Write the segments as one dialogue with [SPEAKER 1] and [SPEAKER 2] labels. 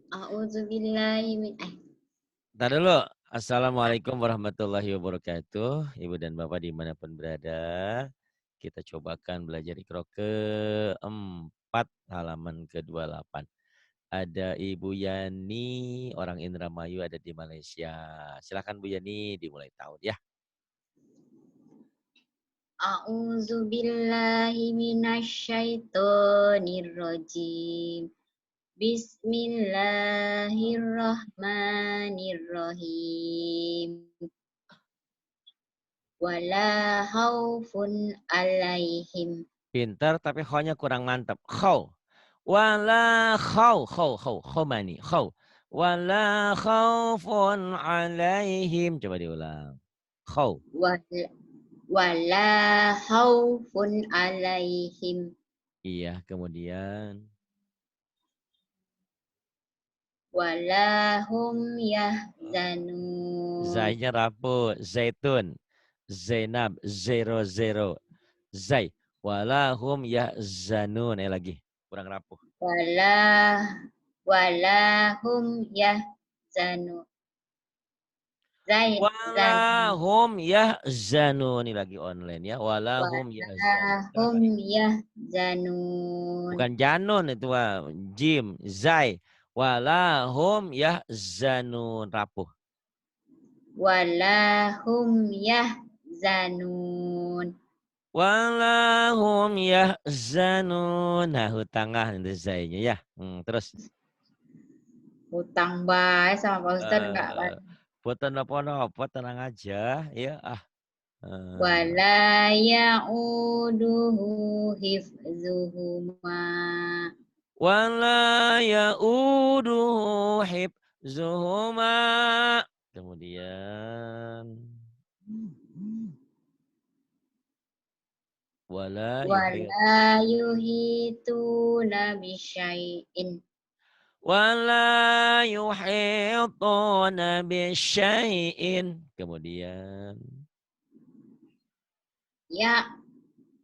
[SPEAKER 1] A'udzubillahi min
[SPEAKER 2] Ntar dulu. Assalamualaikum warahmatullahi wabarakatuh. Ibu dan Bapak dimanapun berada. Kita cobakan belajar Iqra keempat halaman ke-28. Ada Ibu Yani, orang Indramayu ada di Malaysia. Silakan Bu Yani dimulai tahun ya.
[SPEAKER 1] A'udzubillahi minasyaitonirrajim. Bismillahirrahmanirrahim. Wala khaufun alaihim.
[SPEAKER 2] Pintar tapi kho-nya kurang mantap. Kho. Wala kho mani. Kho. Wala khaufun alaihim. Coba diulang. Kho.
[SPEAKER 1] Wala khaufun alaihim.
[SPEAKER 2] Iya, kemudian
[SPEAKER 1] Wala hum yahzanun.
[SPEAKER 2] zai-nya rapuh. Zaitun. Zainab. Zero zero. Zai. Walahum yahzanun. Lagi. Kurang rapuh.
[SPEAKER 1] Wala hum yahzanun. Zan
[SPEAKER 2] Walahum yahzanun. Ini lagi online ya. Walahum yahzanun.
[SPEAKER 1] Walahum yahzanun.
[SPEAKER 2] Bukan janun itu jim, zai. Walahum yahzanun. Rapuh.
[SPEAKER 1] Walahum yahzanun.
[SPEAKER 2] Walahum yahzanun. Nah, tengah itu zainya ya. Terus.
[SPEAKER 1] Hutang baik sama Pak Ustadz enggak.
[SPEAKER 2] Boten apa-apa, tenang aja ya. Eh,
[SPEAKER 1] Wala ya'uduhu hifzuhuma.
[SPEAKER 2] Wala yauduhu hibzuhuma. Kemudian wala yuhit
[SPEAKER 1] Wala yuhituna bisyai'in.
[SPEAKER 2] wala yuhituna bisyai'in. Kemudian
[SPEAKER 1] Ya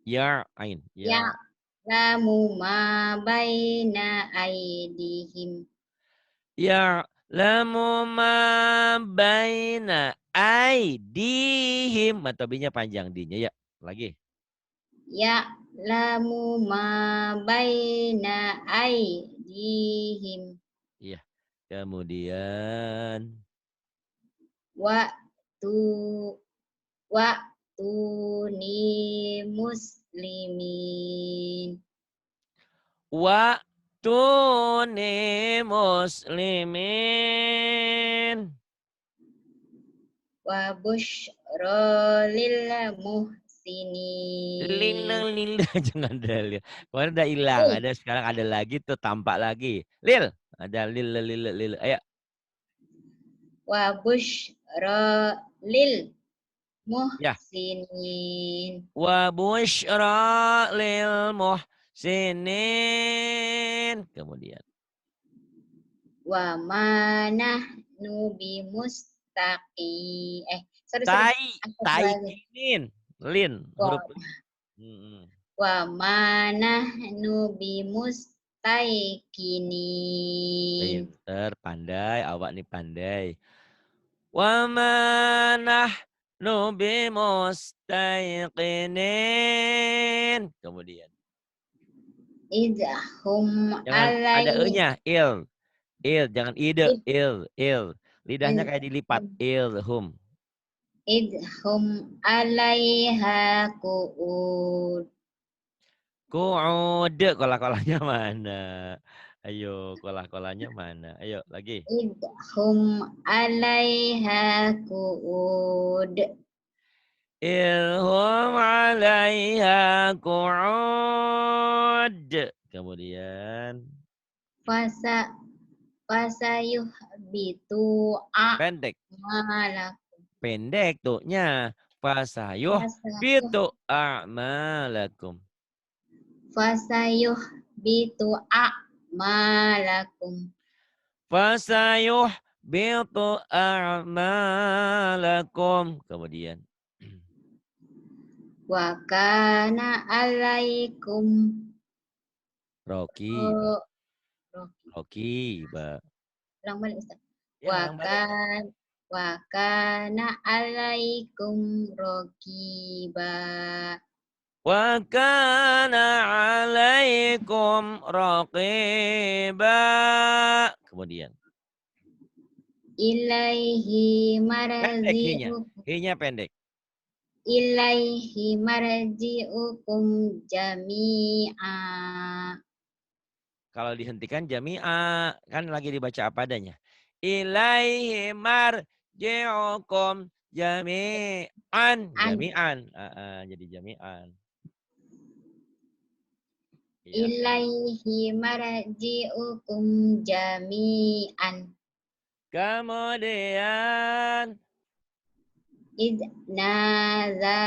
[SPEAKER 2] ya ain
[SPEAKER 1] ya
[SPEAKER 2] ya
[SPEAKER 1] lamu ma baina aidihim.
[SPEAKER 2] ya lamu ma baina aidihim. Matobinya panjang dinya ya. Lagi.
[SPEAKER 1] Ya lamu ma baina aidihim.
[SPEAKER 2] Iya. Kemudian
[SPEAKER 1] Wa tu wa tuni muslimin.
[SPEAKER 2] Waktuni muslimin.
[SPEAKER 1] Wa busyra lil
[SPEAKER 2] Lila,
[SPEAKER 1] muhsinin.
[SPEAKER 2] lila. Jangan ada lil. Kemarin udah hilang.
[SPEAKER 1] Eh,
[SPEAKER 2] Ada sekarang ada lagi tuh tampak lagi. Lil. Ada lil, lil, lil. Ayo.
[SPEAKER 1] wa busyra lil
[SPEAKER 2] Ya.
[SPEAKER 1] muhsinin.
[SPEAKER 2] Wa busyra lil muhsinin. Kemudian.
[SPEAKER 1] Wa manah nubi mustaqi. Sorry.
[SPEAKER 2] Tai.
[SPEAKER 1] Angkat
[SPEAKER 2] Tai
[SPEAKER 1] lagi.
[SPEAKER 2] kinin. Lin. Huruf
[SPEAKER 1] Wa
[SPEAKER 2] lin. Hmm.
[SPEAKER 1] wa manah nubi mustaqinin.
[SPEAKER 2] Pinter, pandai. Awak nih pandai. Wa manah nubi mustaiqinin. Kemudian.
[SPEAKER 1] Idhum
[SPEAKER 2] Jangan ada
[SPEAKER 1] alaihi.
[SPEAKER 2] e-nya. Il. Jangan ide.
[SPEAKER 1] id-
[SPEAKER 2] Il. Lidahnya kayak dilipat.
[SPEAKER 1] id-
[SPEAKER 2] Ilhum.
[SPEAKER 1] Idhum alaiha qu'ud.
[SPEAKER 2] Ku'ud. Kolah-kolahnya mana? Ayo, kolah-kolahnya mana? Ayo, lagi.
[SPEAKER 1] Idhum alaiha qu'ud.
[SPEAKER 2] Ilhum alaiha ku'ud. Kemudian.
[SPEAKER 1] Fasa fasayuh bitu
[SPEAKER 2] Pendek.
[SPEAKER 1] a'malak.
[SPEAKER 2] Pendek tuhnya. Fasayuh
[SPEAKER 1] Fasayuh
[SPEAKER 2] bitu a'malakum.
[SPEAKER 1] fasayuh bitu a'malakum.
[SPEAKER 2] Fasayuh bitu a'malakum. Kemudian.
[SPEAKER 1] Wa kana alaikum
[SPEAKER 2] Rocky, Mbak.
[SPEAKER 1] oh,
[SPEAKER 2] Rocky, Mbak.
[SPEAKER 1] Ulang balik Ustaz.
[SPEAKER 2] Ya, ulang balik.
[SPEAKER 1] Wa kana alaikum rokiba.
[SPEAKER 2] Wa kana 'alaikum raqiba. Kemudian
[SPEAKER 1] Ilaihi
[SPEAKER 2] pendek hi-nya.
[SPEAKER 1] marji'ukum.
[SPEAKER 2] Hi-nya pendek.
[SPEAKER 1] Ilaihi marji'ukum jami'a.
[SPEAKER 2] Kalau dihentikan jami'a, kan lagi dibaca apa adanya. Ilaihi marji'ukum jami'an. Jami'an. Jadi jami'an. Ya,
[SPEAKER 1] Ilaihi marji'ukum jami'an.
[SPEAKER 2] kemudian
[SPEAKER 1] Idnaza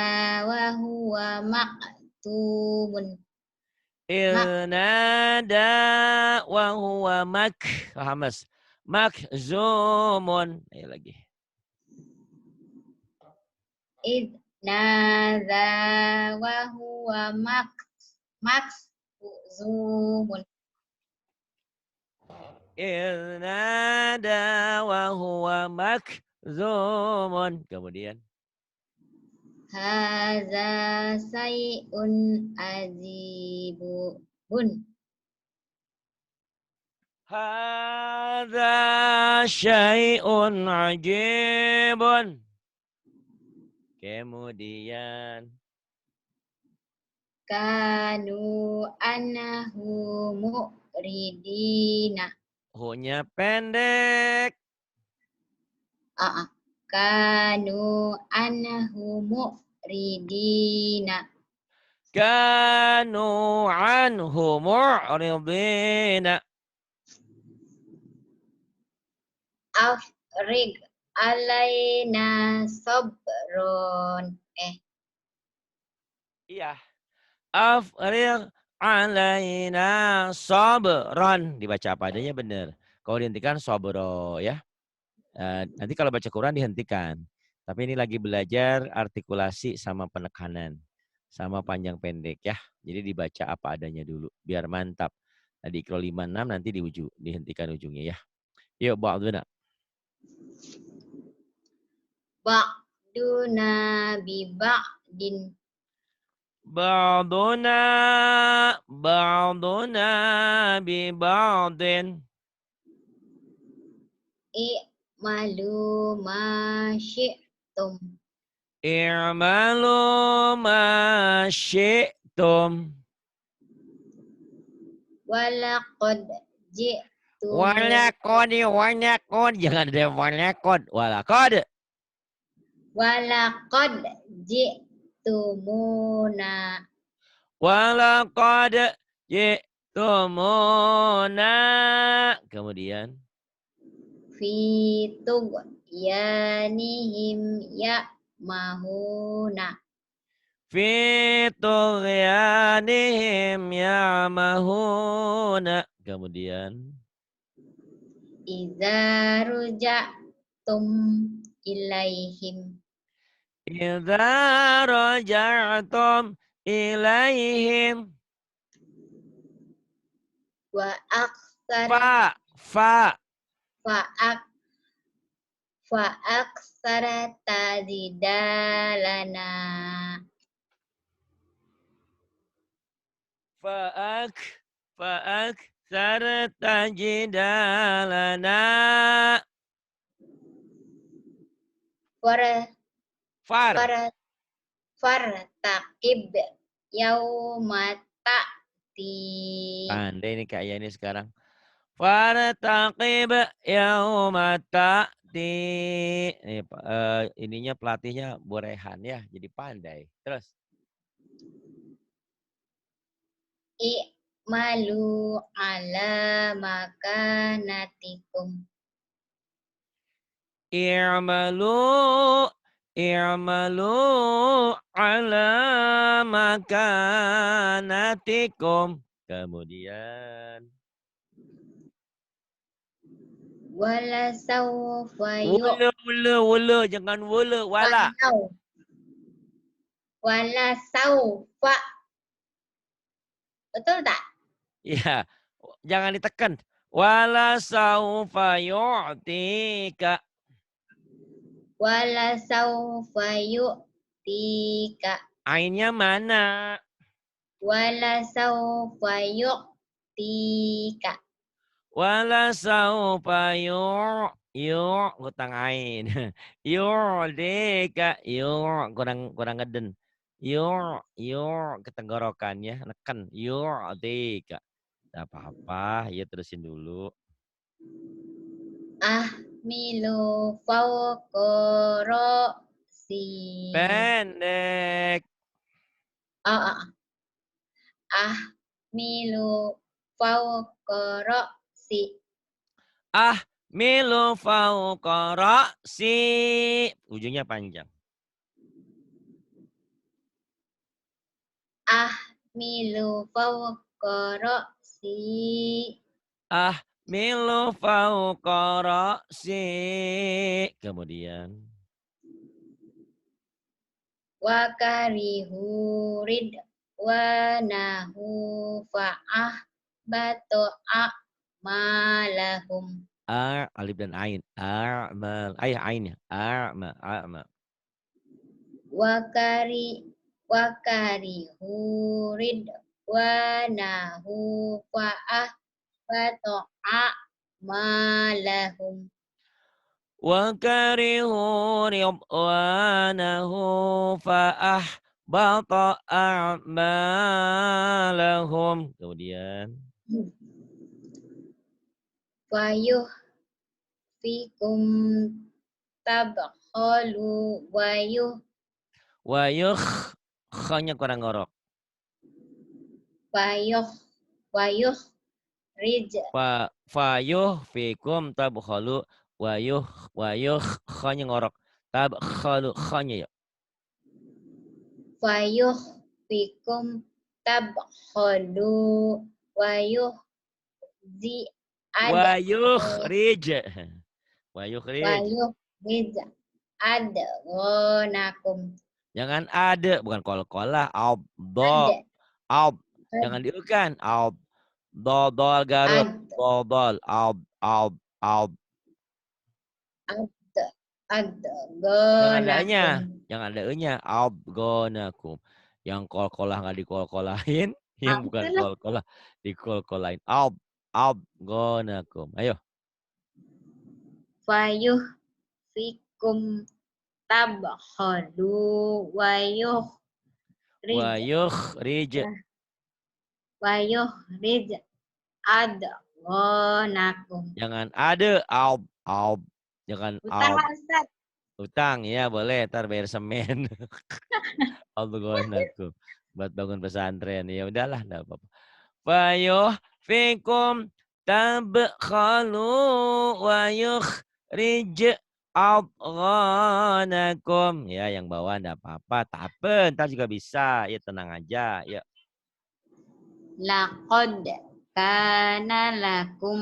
[SPEAKER 1] wa huwa maktubun.
[SPEAKER 2] ilnada wa huwa hamas makzumun. Ayo lagi.
[SPEAKER 1] Idnaza wa huwa makzumun.
[SPEAKER 2] Ilnada wa huwa makzumun. Kemudian
[SPEAKER 1] Haza sayun azibun.
[SPEAKER 2] hadza syai'un ajibun. Kemudian
[SPEAKER 1] Kanu anahu mu'ridina.
[SPEAKER 2] hu-nya pendek.
[SPEAKER 1] Kanu anahu mu'ridina.
[SPEAKER 2] Kanu anhu mu'ridina.
[SPEAKER 1] Afrig alaina sabron.
[SPEAKER 2] Iya. Afrigh alaina sabran. Dibaca apa adanya benar. Kalau dihentikan sabro ya. Nanti kalau baca Quran dihentikan. Tapi ini lagi belajar artikulasi sama penekanan. Sama panjang pendek ya. Jadi dibaca apa adanya dulu. Biar mantap. Tadi Iqra 56 nanti dihentikan ujungnya ya. Yuk ba'duna.
[SPEAKER 1] Ba'duna bi ba'din.
[SPEAKER 2] Ba'duna bi ba'din.
[SPEAKER 1] I'malu ma syi'tum.
[SPEAKER 2] I'malu ma syi'tum.
[SPEAKER 1] Walaqad ji'tum.
[SPEAKER 2] Walakod. Jangan ada walakod.
[SPEAKER 1] Walaqad ji'tumuna.
[SPEAKER 2] Walakod ji'tumuna. Kemudian.
[SPEAKER 1] Fi tughyanihim ya'mahuna.
[SPEAKER 2] Fi tughyanihim ya'mahuna. Kemudian.
[SPEAKER 1] Idza ruja'tum ilaihim.
[SPEAKER 2] Idza raja'tum ilaihim.
[SPEAKER 1] Wa aksara. Fa aksara tazidalana.
[SPEAKER 2] Fa'ak sarta jidalana.
[SPEAKER 1] Fartaqib yauma ta'ti.
[SPEAKER 2] Pandai nih Kak Yani sekarang. Fartaqib yauma ta'ti. Ininya pelatihnya Borehan ya, jadi pandai. Terus.
[SPEAKER 1] I'malu ala makanatikum.
[SPEAKER 2] I'malu ala makanatikum. Kemudian.
[SPEAKER 1] Wala sawfa
[SPEAKER 2] Wala, jangan wala.
[SPEAKER 1] Wala sawfa. Betul tak?
[SPEAKER 2] Iya, jangan ditekan. Wala saufa yu'tika.
[SPEAKER 1] Wala sawfa yu'tika.
[SPEAKER 2] Ainnya mana?
[SPEAKER 1] Wala sawfa yu'tika.
[SPEAKER 2] Wala saufa hutang ain. Yu'tika kurang ngeden. Ketenggorokannya neken. Yu'tika. Tidak apa-apa, ya terusin dulu.
[SPEAKER 1] Ahmilu fawqa ra'si.
[SPEAKER 2] Pendek.
[SPEAKER 1] Ahmilu fawqa ra'si.
[SPEAKER 2] Milu fauqa ra'si. Ujungnya panjang.
[SPEAKER 1] Ahmilu fawqa ra'si.
[SPEAKER 2] Milu fauqa ra'si. Kemudian.
[SPEAKER 1] Wa karihu ridwanahu fa'ah batu a'malahum.
[SPEAKER 2] Alif dan ain. A'mal. Ainnya. A'ma.
[SPEAKER 1] Wa karihu ridwanahu fa'ah batu a'malahum.
[SPEAKER 2] Wa karihu ridwanahu fa'ahbata a'malahum. Kemudian.
[SPEAKER 1] Wayuh fikum tabkhalu wayuh
[SPEAKER 2] Khanya kurang ngorok.
[SPEAKER 1] wayuh rij
[SPEAKER 2] Fayuh fikum tabkhalu wayuh khanya ngorok. Tabkhalu khanya ya.
[SPEAKER 1] wayuh fikum tabkhalu wayuh zi
[SPEAKER 2] Wayuh rij. Wayuh
[SPEAKER 1] rij adghonakum.
[SPEAKER 2] Jangan ada, bukan kol-kolah.
[SPEAKER 1] Ad
[SPEAKER 2] Jangan diukan. Dodol garut. Dodol.
[SPEAKER 1] adghonakum.
[SPEAKER 2] Jangan ada e-nya. Abgonakum. Yang kol-kolah nggak dikol-kolahin. Yang bukan kol-kolah dikol-kolahin. Abgonakum. Ayo.
[SPEAKER 1] Wayuh fikum tabkhalu wayuh
[SPEAKER 2] rij.
[SPEAKER 1] Wayuh rij adghonakum.
[SPEAKER 2] Jangan ada. Jangan utang ya boleh. Ntar bayar semen. Abgonakum. Buat bangun pesantren. Ya udahlah. Enggak apa-apa. Wayuh fikum tabkhalu wayuh rij adghanakum. Ya yang bawah enggak apa-apa. Tapen ntar juga bisa. Ya tenang aja. Ya.
[SPEAKER 1] Laqad kana lakum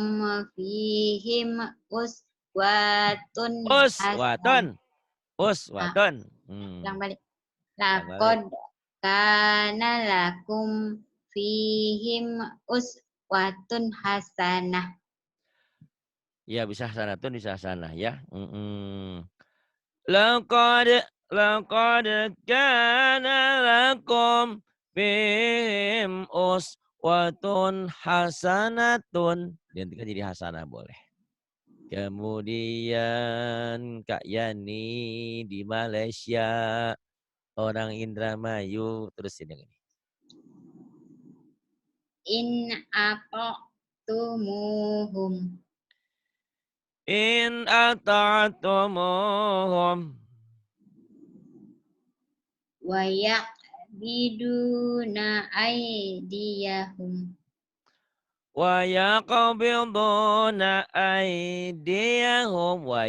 [SPEAKER 1] fihim uswatun hasanah.
[SPEAKER 2] Uswatun.
[SPEAKER 1] Ulang balik. Laqad kana lakum fihim uswatun hasanah.
[SPEAKER 2] Ya bisa hasanatun bisa hasanah ya. Laqad kana lakum fihim uswatun hasanatun. Digantikan jadi hasanah boleh. Kemudian Kak Yani di Malaysia, orang Indramayu, terusin yang ini.
[SPEAKER 1] In ata'tumuhum.
[SPEAKER 2] In ata'tumuhum.
[SPEAKER 1] Wa yaqbiduna aydiyahum.
[SPEAKER 2] Wa yaqbiduna aydiyahum. Wa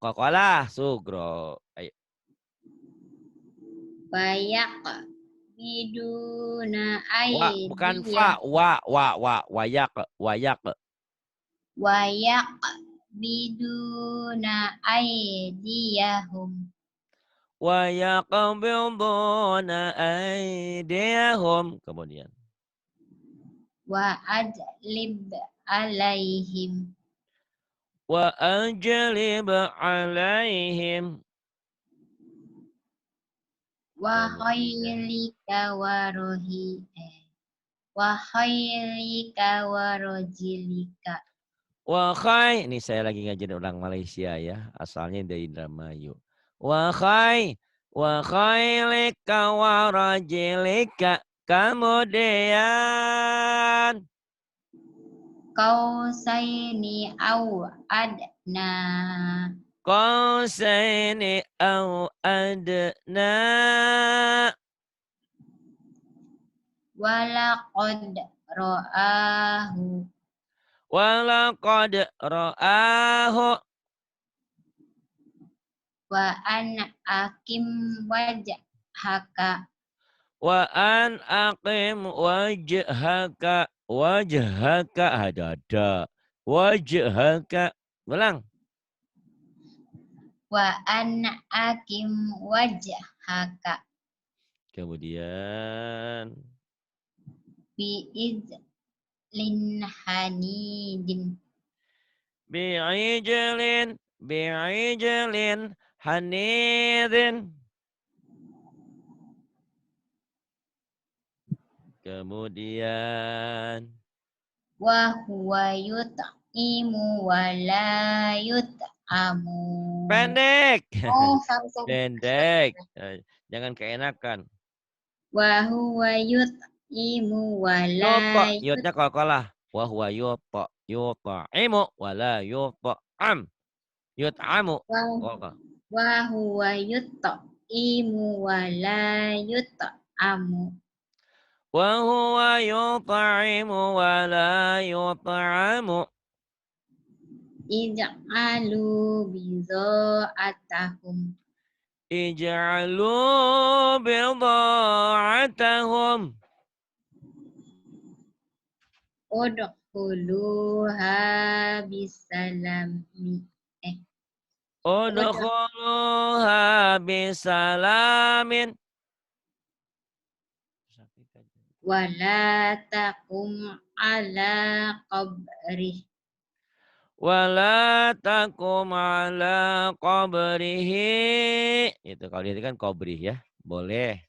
[SPEAKER 2] kokolah sugro. Ayo.
[SPEAKER 1] Wa yaqbiduna aydiyahum.
[SPEAKER 2] Bukan fa. Wa yaq.
[SPEAKER 1] Wa yaqbiduna aydiyahum.
[SPEAKER 2] Wa yaqbiduna aydiyahum. Kemudian.
[SPEAKER 1] Wa ajlib alaihim
[SPEAKER 2] Wa ajlib alaihim.
[SPEAKER 1] wa
[SPEAKER 2] Kemudian.
[SPEAKER 1] khaylika wa khaylika wa rajilika.
[SPEAKER 2] Wa khay, ini saya lagi ngajarin orang Malaysia ya, asalnya dari Indramayu. Wa khaylika wa rajilika. Kemudian
[SPEAKER 1] Kausaini au adna
[SPEAKER 2] qausaini au adna.
[SPEAKER 1] walaqad ra'ahu
[SPEAKER 2] Walaqad ra'ahu.
[SPEAKER 1] wa an akim wajhaka
[SPEAKER 2] Wa an aqim wajhaka. Wajhaka ada. Wajhaka. Ulang.
[SPEAKER 1] wa an akim wajhaka
[SPEAKER 2] Kemudian
[SPEAKER 1] bi izlin hanidin
[SPEAKER 2] bi'ijlin hanidin. Kemudian
[SPEAKER 1] wa huwa yut'imu wa la yut'amu.
[SPEAKER 2] pendek.
[SPEAKER 1] Oh, sorry.
[SPEAKER 2] Pendek. Jangan keenakan.
[SPEAKER 1] Wa huwa yut'imu wa
[SPEAKER 2] Yuta,
[SPEAKER 1] la
[SPEAKER 2] yutnya qalqalah. Wa huwa yut'imu wa la yut'am. Yut'amu. Qalqal.
[SPEAKER 1] wa huwa yut'imu wa la yut'amu.
[SPEAKER 2] Wa huwa yut'imu wa la yut'amu.
[SPEAKER 1] Ij'alu bidha'atahum.
[SPEAKER 2] Ij'alu bidha'atahum.
[SPEAKER 1] Udkhuluha bisalami.
[SPEAKER 2] Udkhuluha bisalamin.
[SPEAKER 1] Wala takum ala qabrih.
[SPEAKER 2] Wala takum ala qabrihi. Itu kalau dihentikan qabrih ya. Boleh.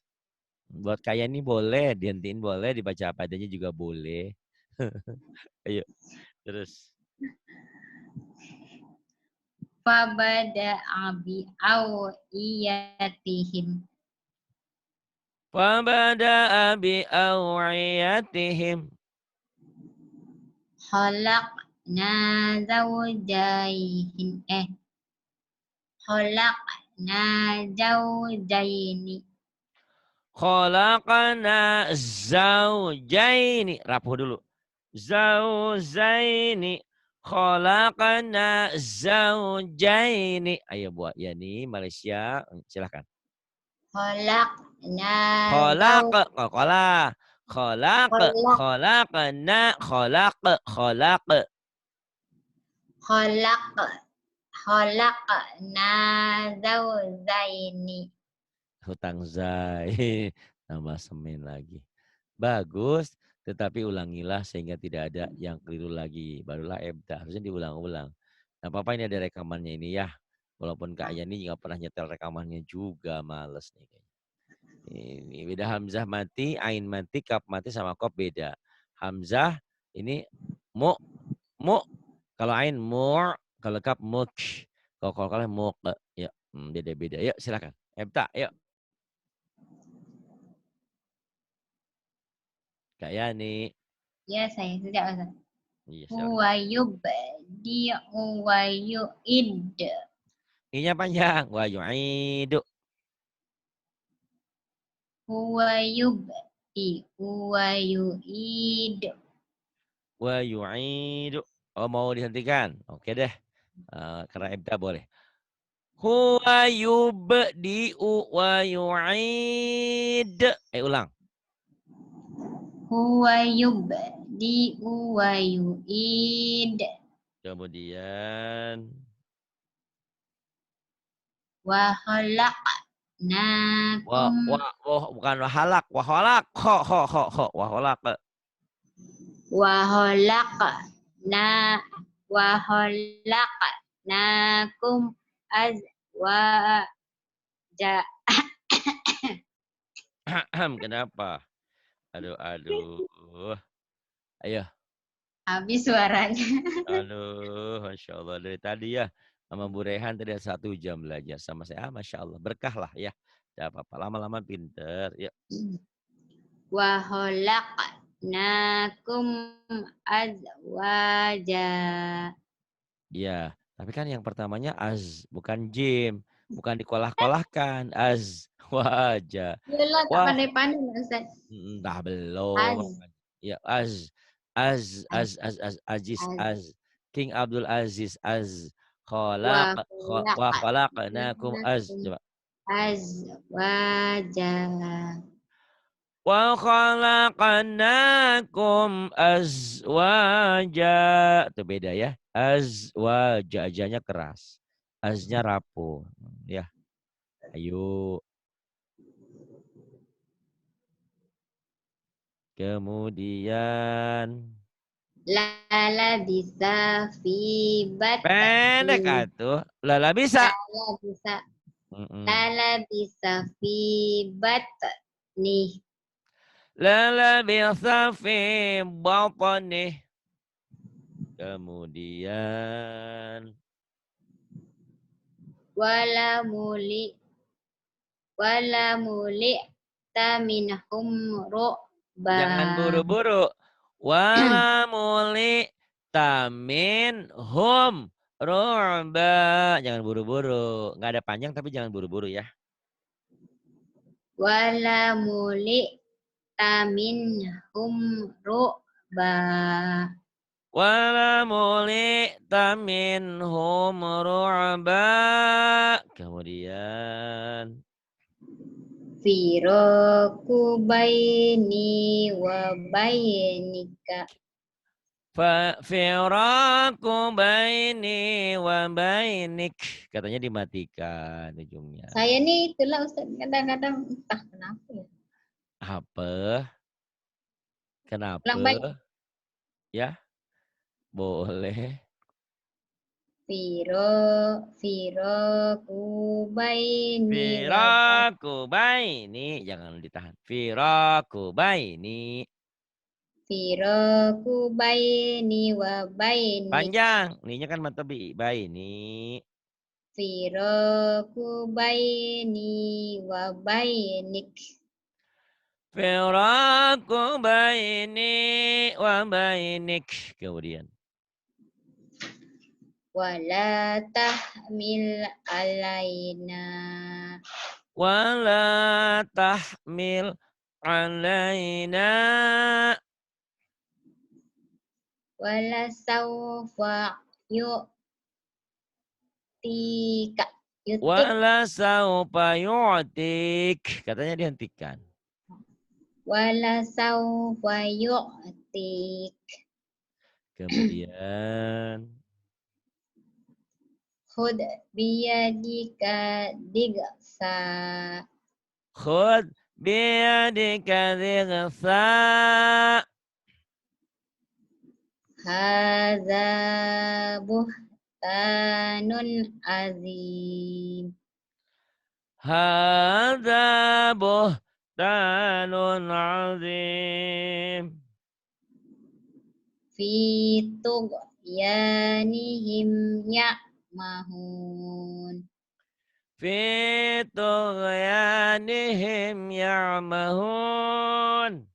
[SPEAKER 2] Buat kaya ini boleh. Dihentiin boleh. Dibaca apa adanya juga boleh. Ayo. Terus.
[SPEAKER 1] Fabada'a bi awiyatihim.
[SPEAKER 2] Fabada'a bi awiyatihim.
[SPEAKER 1] Khalaqna zawjayn Khalaqna zawjaini.
[SPEAKER 2] Khalaqna zawjaini. Rapuh dulu. Zawjaini. Khalaqna zawjaini. Ayo buat ya nih Malaysia. Silahkan.
[SPEAKER 1] Khalaqna
[SPEAKER 2] Khalaq. Khalaqna.
[SPEAKER 1] Khalaqna zawjaini.
[SPEAKER 2] Hutang zai. Tambah semen lagi. Bagus. Tetapi ulangilah sehingga tidak ada yang keliru lagi. Barulah ebda. Harusnya diulang-ulang. Nah, Papa ini ada rekamannya ini ya. Walaupun Kak Yani nggak pernah nyetel rekamannya juga. Males nih kayaknya. Ini beda Hamzah mati, Ain mati, Kaf mati sama Qaf beda. Hamzah ini mu. Kalau Ain mu. Kalau Kaf muk. Kalau muk. Ya, beda-beda. Yuk silakan. Ebda, yuk. Kak Yani.
[SPEAKER 1] Ya, saya sejak Ustaz.
[SPEAKER 2] Iya,
[SPEAKER 1] Huwa yubdi'u wa yu'id.
[SPEAKER 2] I-nya panjang. Wa yu'idu.
[SPEAKER 1] Huwa yubdi'u wa yu'id.
[SPEAKER 2] Wa yu'idu. Oh, mau dihentikan? Oke deh. Karena ebda boleh. Huwa yubdi'u wa yu'id. Ulang.
[SPEAKER 1] Huwa yubdi'u wa yu'id.
[SPEAKER 2] Kemudian
[SPEAKER 1] Wa khalaqnakum.
[SPEAKER 2] bukan wahalak, wahalak. Ho. Wahalak.
[SPEAKER 1] Wa khalaqnakum na wa khalaqnakum azwaja.
[SPEAKER 2] Kenapa? Aduh, aduh. Ayo.
[SPEAKER 1] Habis suaranya.
[SPEAKER 2] Aduh, Masya Allah. Dari tadi ya, sama Bu Rehan tadi 1 jam belajar sama saya. Masya Allah. Berkah lah ya. Tidak apa-apa. Lama-lama pinter. Ya.
[SPEAKER 1] Wa khalaqnakum azwaja.
[SPEAKER 2] Ya. Tapi kan yang pertamanya az. Bukan jim. Bukan dikolah-kolahkan. Az. Wajah.
[SPEAKER 1] Yalah, tak
[SPEAKER 2] Wah.
[SPEAKER 1] pandai-pandai Ustaz.
[SPEAKER 2] Dah belum.
[SPEAKER 1] Az,
[SPEAKER 2] Ya, az. Az.
[SPEAKER 1] az,
[SPEAKER 2] Az. Az. Az. Aziz.
[SPEAKER 1] az.
[SPEAKER 2] Az. King Abdul Aziz. Az.
[SPEAKER 1] Wa
[SPEAKER 2] Wa khalaqnakum az.
[SPEAKER 1] khalaqnakum
[SPEAKER 2] Coba.
[SPEAKER 1] azwaja.
[SPEAKER 2] Wa khalaqnakum azwaja. Itu beda ya. Azwaja. Ajanya keras. Aznya rapuh. Ya. Ayo. Kemudian.
[SPEAKER 1] Lala bisa fi
[SPEAKER 2] Pendek
[SPEAKER 1] batni.
[SPEAKER 2] atuh. Lala bisa.
[SPEAKER 1] Lala bisa fi batni.
[SPEAKER 2] Lala bisa fi batni. Kemudian.
[SPEAKER 1] Wala muli taminhum ru'ba.
[SPEAKER 2] Jangan buru-buru. Wala muli tamin hum ru'ba. Jangan buru-buru. Nggak ada panjang tapi jangan buru-buru ya.
[SPEAKER 1] Wala muli taminhum ru'ba.
[SPEAKER 2] Wala muli tamin hum ru'ba. Kemudian.
[SPEAKER 1] Firaku baini wa bainika.
[SPEAKER 2] Firaku baini wa bainik. Katanya dimatikan ujungnya.
[SPEAKER 1] Saya nih itulah Ustaz, kadang-kadang entah kenapa ya.
[SPEAKER 2] Apa? Kenapa?
[SPEAKER 1] Ulang baik.
[SPEAKER 2] Ya, boleh.
[SPEAKER 1] Firaku baini wa
[SPEAKER 2] Firaku baini. Jangan ditahan. Firaku baini.
[SPEAKER 1] Firaku baini wa bainik.
[SPEAKER 2] Panjang. Ininya kan matabi. Baini.
[SPEAKER 1] Firaku baini wa bainik.
[SPEAKER 2] Firaku baini wa bainik. Kemudian.
[SPEAKER 1] Wala tahmil alaina.
[SPEAKER 2] Wala tahmil alaina.
[SPEAKER 1] Wala sawfa yu'tika.
[SPEAKER 2] Wala saupa yu'tik. Katanya dihentikan.
[SPEAKER 1] Wala sawfa yu'tik.
[SPEAKER 2] Kemudian.
[SPEAKER 1] Khud biyadika digsa.
[SPEAKER 2] Khud biyadika digsa.
[SPEAKER 1] Hadza buhtanun azim.
[SPEAKER 2] Hadza buhtanun azim.
[SPEAKER 1] Fi tughyanihim ya'mahun.
[SPEAKER 2] Fi tughyanihim ya'mahun.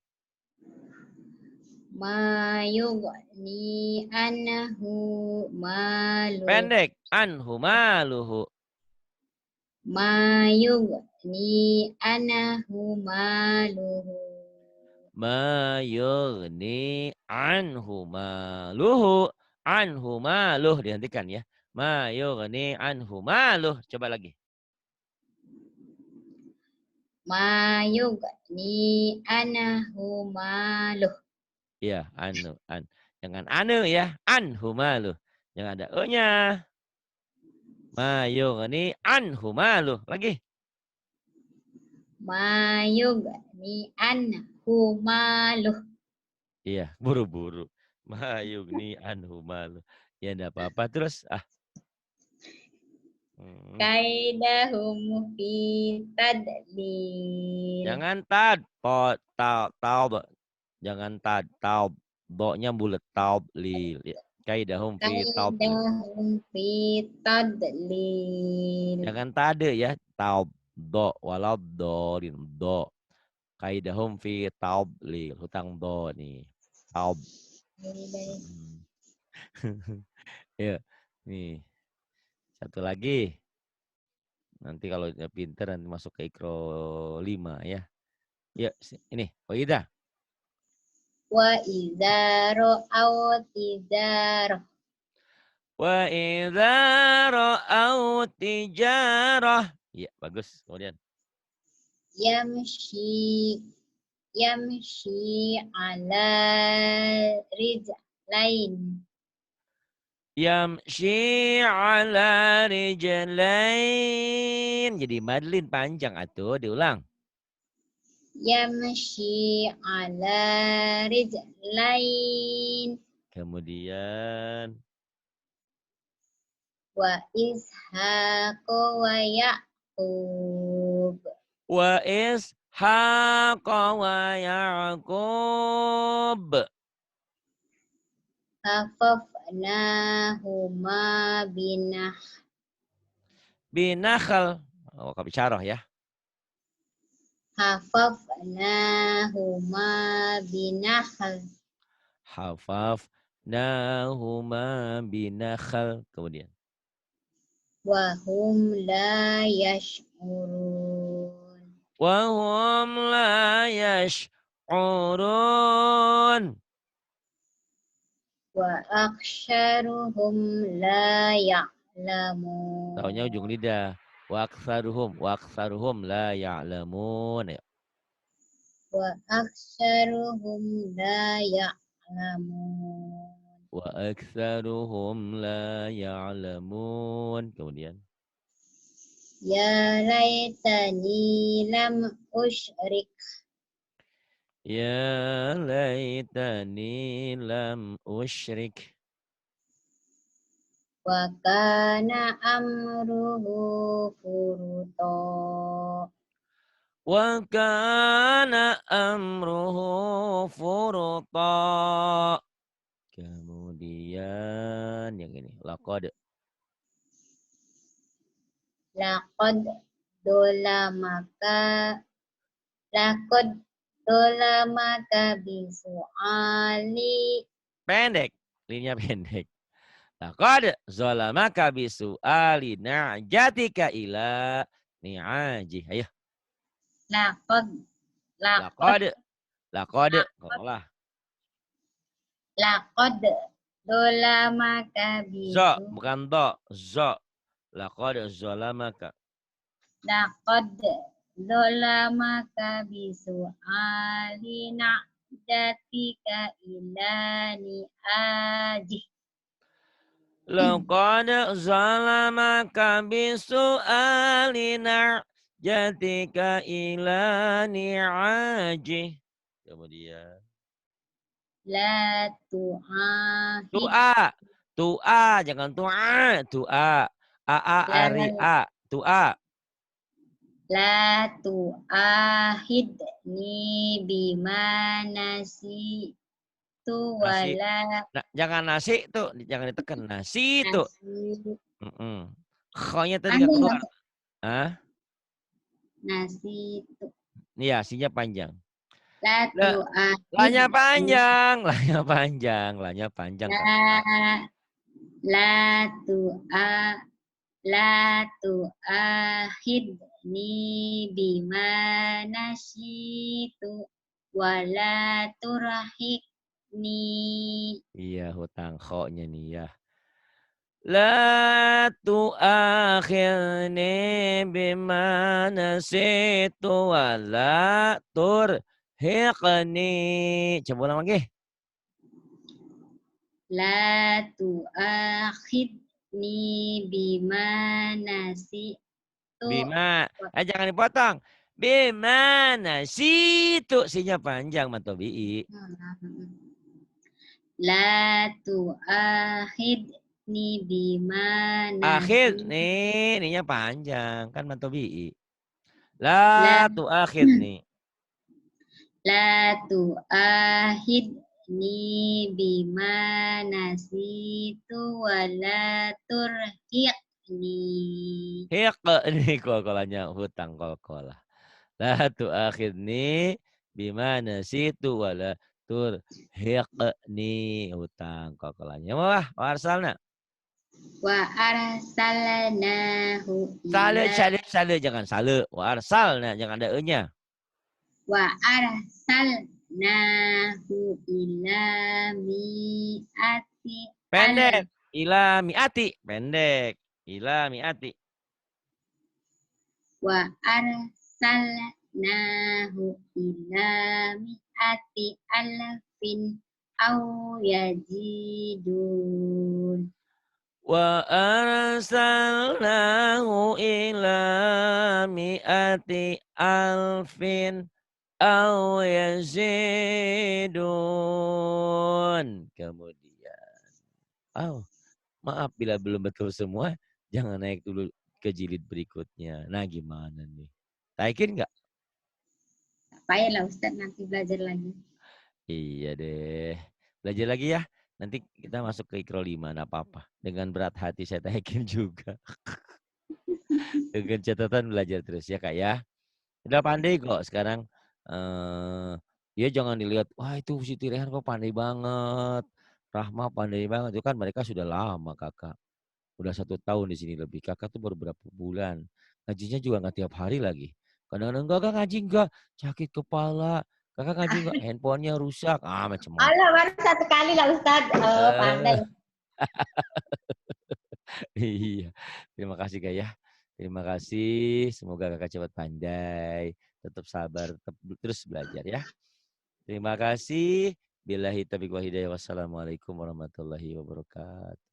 [SPEAKER 1] Ma yughni anhu maluhu.
[SPEAKER 2] Pendek. Anhu maluhu.
[SPEAKER 1] Ma yughni anhu maluhu.
[SPEAKER 2] Ma yughni anhu maluhu. Anhu maluh. Dihentikan ya. Ma yughni anhu maluh. Coba lagi.
[SPEAKER 1] Ma yughni anhu maluh.
[SPEAKER 2] Iya, anu. Jangan anu ya. Anhu maluh. Jangan ada e-nya. Ma yughni anhu maluh. Lagi.
[SPEAKER 1] Ma yughni anhu maluh.
[SPEAKER 2] Iya, buru-buru. Ma yugni anhu malu. Ya enggak apa-apa terus.
[SPEAKER 1] Kaidahum fi tadlil.
[SPEAKER 2] Jangan tad, taub. Jangan tad, taub. Doknya bulat taub lil. Kaidahum fi taub lil.
[SPEAKER 1] Kaidahum fi tadlil.
[SPEAKER 2] Jangan tade ya, taub. Do, walau dorin. Do. Kaidahum fi taub lil. Hutang do nih. Taub. Ya, nih. Satu lagi. Nanti kalau pinter nanti masuk ke ikro 5 ya. Ya, ini. Oh iya.
[SPEAKER 1] Wa idza ra'aw tijarah.
[SPEAKER 2] Wa idza ra'au tijarah. Iya, bagus. Kemudian.
[SPEAKER 1] Yamshi ala rijlain.
[SPEAKER 2] Yamshi ala rijlain. Jadi madlin panjang atuh, diulang.
[SPEAKER 1] Yamshi ala rijlain.
[SPEAKER 2] Kemudian
[SPEAKER 1] Wa ishaq wa ya'qub.
[SPEAKER 2] wa ishaq wa ya'qub.
[SPEAKER 1] Hafafnahuma
[SPEAKER 2] Binakhal. Oh, bisyarah ya.
[SPEAKER 1] Hafafnahuma binakhal.
[SPEAKER 2] Hafafnahuma binakhal. Kemudian.
[SPEAKER 1] Wahum la yash'urun.
[SPEAKER 2] Wahum la yash'urun.
[SPEAKER 1] Wa aksharuhum la ya'lamun.
[SPEAKER 2] Taunya ujung lidah. Wa aktsaruhum la ya'lamun.
[SPEAKER 1] Wa aksharuhum la ya'lamun.
[SPEAKER 2] Wa aktsaruhum la ya'lamun. Kemudian.
[SPEAKER 1] Ya laitani lam usyrik.
[SPEAKER 2] Ya laitani lam usyrik.
[SPEAKER 1] Wa kana amruhu furuta.
[SPEAKER 2] Wa kana amruhu furuta. Kemudian yang ini. Laqad
[SPEAKER 1] dolamaka bisu'ali.
[SPEAKER 2] pendek. Linya pendek. Laqad zalamaka bisu'ali na'jatika ila ni'aji. Ayo. Laqad. Ngomonglah.
[SPEAKER 1] Laqad dolamaka
[SPEAKER 2] Zo, bukan do. Zo. Laqad zalamaka.
[SPEAKER 1] Laqad dolamaka bisu'ali na'jatika ila ni'aji.
[SPEAKER 2] Laqad zalamaka bisu'ali na'jatika ila ni'aji. Kemudian.
[SPEAKER 1] La tu'ahid.
[SPEAKER 2] Tu'a, jangan tu'a. Tu'a. Ari a. Tu'a.
[SPEAKER 1] La tu'ahidni bima nasi tu wala.
[SPEAKER 2] Jangan nasi tuh, jangan ditekan. Nasi tuh. Kho-nya tadi nggak keluar.
[SPEAKER 1] Nasi tu.
[SPEAKER 2] Iya, sinya panjang.
[SPEAKER 1] La
[SPEAKER 2] panjang.
[SPEAKER 1] La tu'ahidni bima nasitu wala turahikni.
[SPEAKER 2] Iya, hutang kho-nya nih ya. La tu'akhirni bima nasitu wala turhiqni. Coba ulang lagi.
[SPEAKER 1] La tu'akhidni bima nasitu.
[SPEAKER 2] Bima. Jangan dipotong. Bima nasitu. Sinya panjang, Matobi'i.
[SPEAKER 1] La tu'akhidni bima
[SPEAKER 2] Akhir
[SPEAKER 1] nasi.
[SPEAKER 2] nih, ininya panjang kan mantobi'i.
[SPEAKER 1] La
[SPEAKER 2] La tu'akhid nih.
[SPEAKER 1] La tu'akhidni bima nasitu wa la turhiqni.
[SPEAKER 2] Hiq ini kol-kolannya hutang kol-kolah. La tu'akhidni bima nasitu wala turhiqni hutang kol-kolanya. Wah, warsalna.
[SPEAKER 1] Wa arsalnahu
[SPEAKER 2] Sale,
[SPEAKER 1] ila
[SPEAKER 2] sale, sale. Jangan sale. Warsalna. Jangan ada e-nya.
[SPEAKER 1] wa arsalnahu ila mi'ati
[SPEAKER 2] Pendek.
[SPEAKER 1] alf
[SPEAKER 2] Ila mi'ati. Pendek. Ila mi'ati.
[SPEAKER 1] wa arsalnahu ila mi'ati alfin au yazidun.
[SPEAKER 2] Wa arsalnahu ila mi'ati alfin aw yazidun. Kemudian, maaf bila belum betul semua, jangan naik dulu ke jilid berikutnya. Nah, gimana nih? Taikin nggak?
[SPEAKER 1] Payahlah Ustaz nanti belajar lagi.
[SPEAKER 2] Iya deh. Belajar lagi ya. Nanti kita masuk ke Iqra 5, nggak apa-apa. Dengan berat hati saya taikin juga. Dengan catatan belajar terus ya Kak ya. Udah pandai kok sekarang. Ya jangan dilihat, wah itu Siti Rehan kok pandai banget. Rahma pandai banget. Itu kan mereka sudah lama kakak. Udah 1 tahun di sini lebih. Kakak tuh baru berapa bulan. Ngajinya juga nggak tiap hari lagi. Kadang-kadang kakak ngaji enggak. Sakit kepala. Kakak ngaji enggak. Handphonenya rusak. Macam-macam.
[SPEAKER 1] Allah baru 1 kali lah Ustaz. Oh, pandai.
[SPEAKER 2] Eh, iya. Terima kasih Kak ya. Terima kasih. Semoga kakak cepat pandai. Tetap sabar. Tetap terus belajar ya. Terima kasih. Billahi taufiq wal hidayah. Wassalamualaikum warahmatullahi wabarakatuh.